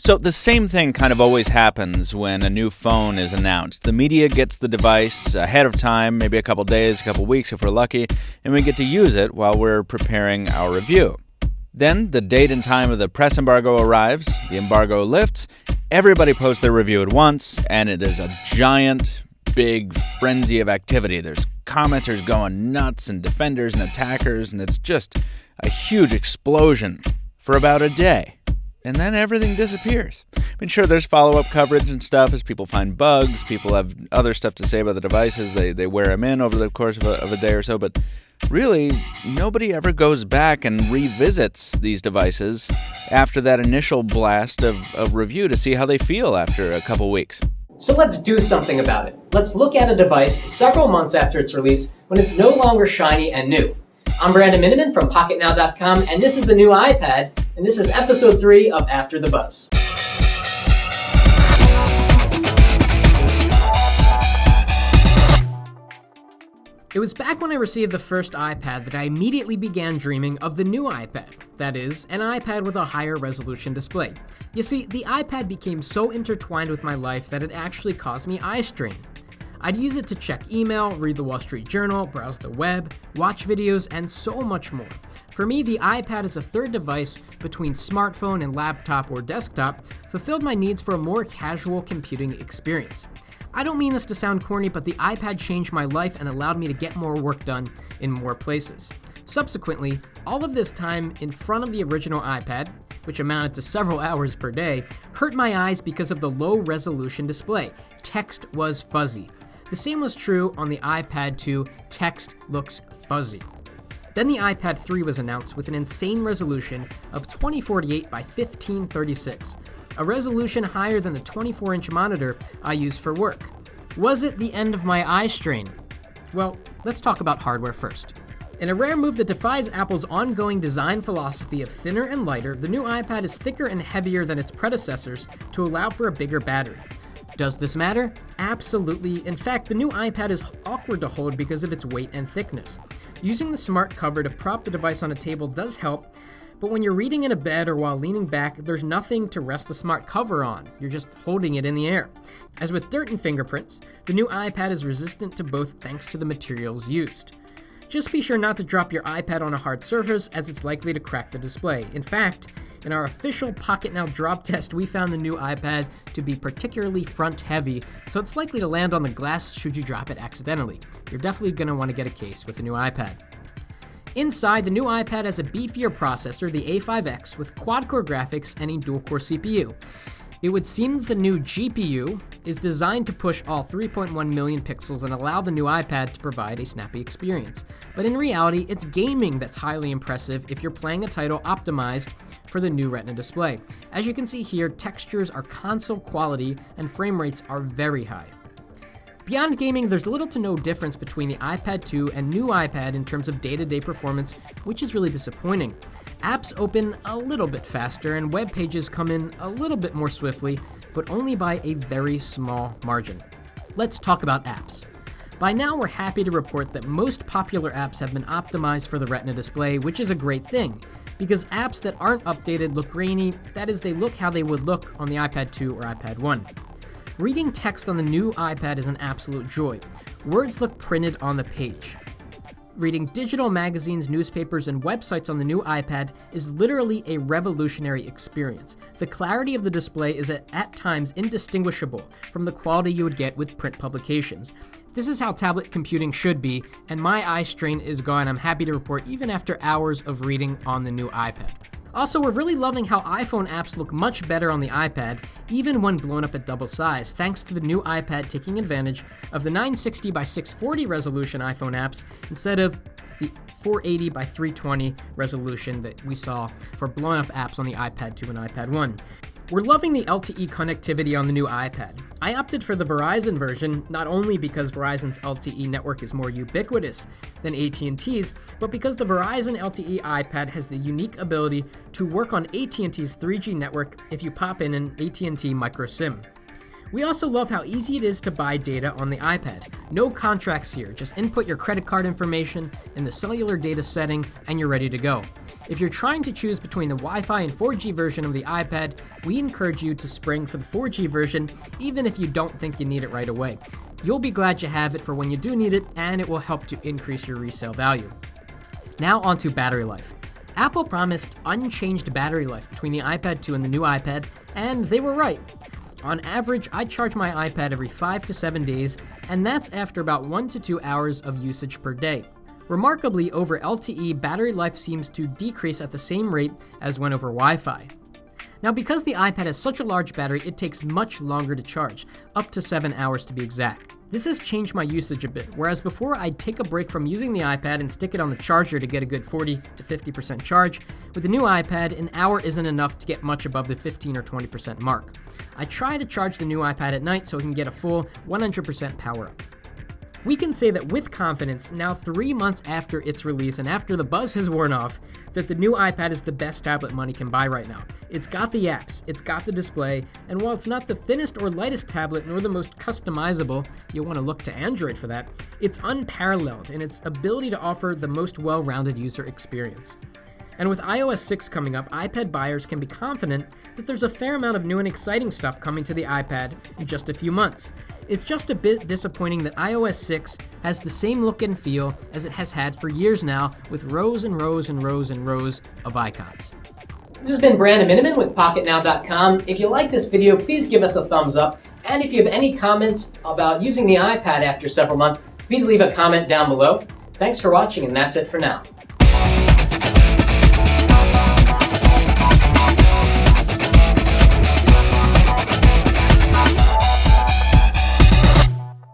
So the same thing kind of always happens when a new phone is announced. The media gets the device ahead of time, maybe a couple days, a couple weeks if we're lucky, and we get to use it while we're preparing our review. Then the date and time of the press embargo arrives, the embargo lifts, everybody posts their review at once, and it is a giant, big frenzy of activity. There's commenters going nuts and defenders and attackers, and it's just a huge explosion for about a day. And then everything disappears. I mean, sure, there's follow-up coverage and stuff as people find bugs. People have other stuff to say about the devices. They wear them in over the course of a day or so. But really, nobody ever goes back and revisits these devices after that initial blast of review to see how they feel after a couple weeks. So let's do something about it. Let's look at a device several months after its release when it's no longer shiny and new. I'm Brandon Miniman from Pocketnow.com, and this is the new iPad, and this is episode 3 of After the Buzz. It was back when I received the first iPad that I immediately began dreaming of the new iPad. That is, an iPad with a higher resolution display. You see, the iPad became so intertwined with my life that it actually caused me eye strain. I'd use it to check email, read the Wall Street Journal, browse the web, watch videos, and so much more. For me, the iPad as a third device between smartphone and laptop or desktop fulfilled my needs for a more casual computing experience. I don't mean this to sound corny, but the iPad changed my life and allowed me to get more work done in more places. Subsequently, all of this time in front of the original iPad, which amounted to several hours per day, hurt my eyes because of the low resolution display. Text was fuzzy. The same was true on the iPad 2, text looks fuzzy. Then the iPad 3 was announced with an insane resolution of 2048 by 1536, a resolution higher than the 24-inch monitor I use for work. Was it the end of my eye strain? Well, let's talk about hardware first. In a rare move that defies Apple's ongoing design philosophy of thinner and lighter, the new iPad is thicker and heavier than its predecessors to allow for a bigger battery. Does this matter? Absolutely. In fact, the new iPad is awkward to hold because of its weight and thickness. Using the smart cover to prop the device on a table does help, but when you're reading in a bed or while leaning back, there's nothing to rest the smart cover on. You're just holding it in the air. As with dirt and fingerprints, the new iPad is resistant to both thanks to the materials used. Just be sure not to drop your iPad on a hard surface, as it's likely to crack the display. In fact, in our official Pocketnow drop test, we found the new iPad to be particularly front-heavy, so it's likely to land on the glass should you drop it accidentally. You're definitely going to want to get a case with the new iPad. Inside, the new iPad has a beefier processor, the A5X, with quad-core graphics and a dual-core CPU. It would seem that the new GPU is designed to push all 3.1 million pixels and allow the new iPad to provide a snappy experience. But in reality, it's gaming that's highly impressive if you're playing a title optimized for the new Retina display. As you can see here, textures are console quality and frame rates are very high. Beyond gaming, there's little to no difference between the iPad 2 and new iPad in terms of day-to-day performance, which is really disappointing. Apps open a little bit faster and web pages come in a little bit more swiftly, but only by a very small margin. Let's talk about apps. By now, we're happy to report that most popular apps have been optimized for the Retina display, which is a great thing, because apps that aren't updated look grainy, that is, they look how they would look on the iPad 2 or iPad 1. Reading text on the new iPad is an absolute joy. Words look printed on the page. Reading digital magazines, newspapers, and websites on the new iPad is literally a revolutionary experience. The clarity of the display is at times indistinguishable from the quality you would get with print publications. This is how tablet computing should be, and my eye strain is gone, I'm happy to report, even after hours of reading on the new iPad. Also, we're really loving how iPhone apps look much better on the iPad, even when blown up at double size, thanks to the new iPad taking advantage of the 960 by 640 resolution iPhone apps instead of the 480 by 320 resolution that we saw for blown up apps on the iPad 2 and iPad 1. We're loving the LTE connectivity on the new iPad. I opted for the Verizon version, not only because Verizon's LTE network is more ubiquitous than AT&T's, but because the Verizon LTE iPad has the unique ability to work on AT&T's 3G network if you pop in an AT&T micro SIM. We also love how easy it is to buy data on the iPad. No contracts here, just input your credit card information in the cellular data setting and you're ready to go. If you're trying to choose between the Wi-Fi and 4G version of the iPad, we encourage you to spring for the 4G version, even if you don't think you need it right away. You'll be glad you have it for when you do need it, and it will help to increase your resale value. Now onto battery life. Apple promised unchanged battery life between the iPad 2 and the new iPad, and they were right. On average, I charge my iPad every 5 to 7 days, and that's after about 1 to 2 hours of usage per day. Remarkably, over LTE, battery life seems to decrease at the same rate as when over Wi-Fi. Now, because the iPad has such a large battery, it takes much longer to charge, up to 7 hours to be exact. This has changed my usage a bit, whereas before I'd take a break from using the iPad and stick it on the charger to get a good 40 to 50% charge. With the new iPad, an hour isn't enough to get much above the 15 or 20% mark. I try to charge the new iPad at night so it can get a full 100% power up. We can say that with confidence, now 3 months after its release and after the buzz has worn off, that the new iPad is the best tablet money can buy right now. It's got the apps, it's got the display, and while it's not the thinnest or lightest tablet nor the most customizable, you'll want to look to Android for that, it's unparalleled in its ability to offer the most well-rounded user experience. And with iOS 6 coming up, iPad buyers can be confident that there's a fair amount of new and exciting stuff coming to the iPad in just a few months. It's just a bit disappointing that iOS 6 has the same look and feel as it has had for years now, with rows and rows and rows and rows of icons. This has been Brandon Miniman with Pocketnow.com. If you like this video, please give us a thumbs up. And if you have any comments about using the iPad after several months, please leave a comment down below. Thanks for watching, and that's it for now.